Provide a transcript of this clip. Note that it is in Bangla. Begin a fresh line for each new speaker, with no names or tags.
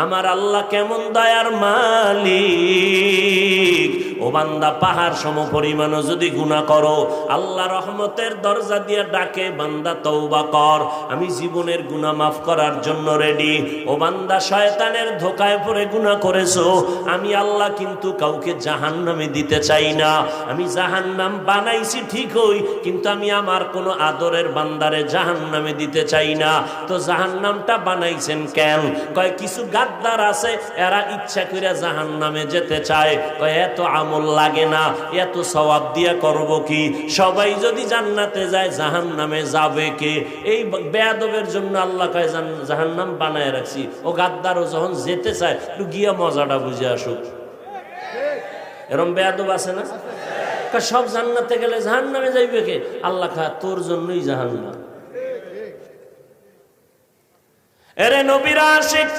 আমার আল্লাহ কেমন দয়ার মালিক। ও বান্দা, পাহাড় সম পরিমাণও যদি গুনাহ করো, আল্লাহ রহমতের দরজা দিয়ে ডাকে, বান্দা তওবা কর, আমি জীবনের গুনাহ মাফ করার জন্য রেডি। ও বান্দা, শয়তানের ধোকায় পড়ে গুনাহ করেছো, আমি আল্লাহ কিন্তু কাউকে জাহান্নামে দিতে চাই না। আমি জাহান্নাম বানাইছি ঠিকই, কিন্তু আমি আমার কোনো আদরের বান্দারে জাহান্নামে দিতে চাই না। তো জাহান্নামটা বানাইছেন কেন? কয় কিছু গাদ্দার আছে, এরা ইচ্ছা করে জাহান্নামে যেতে চায়। কয় এত আমল লাগে না, এত সওয়াব দিয়া করব কি? সবাই যদি জান্নাতে যায়, জাহান্নামে যাবে কে? এই বেয়াদবের জন্য আল্লাহ কয় জাহান্নাম বানায় রাখছি। ও গাদ্দারও যখন যেতে চায়, একটু গিয়া মজাটা বুঝে আসুক। এরম বেয়াদব আছে না? সব জান্নাতে গেলে জাহান্নামে যাইবে কে? আল্লাহ কয় তোর জন্যই জাহান্নাম। এরে নবীর আশিক,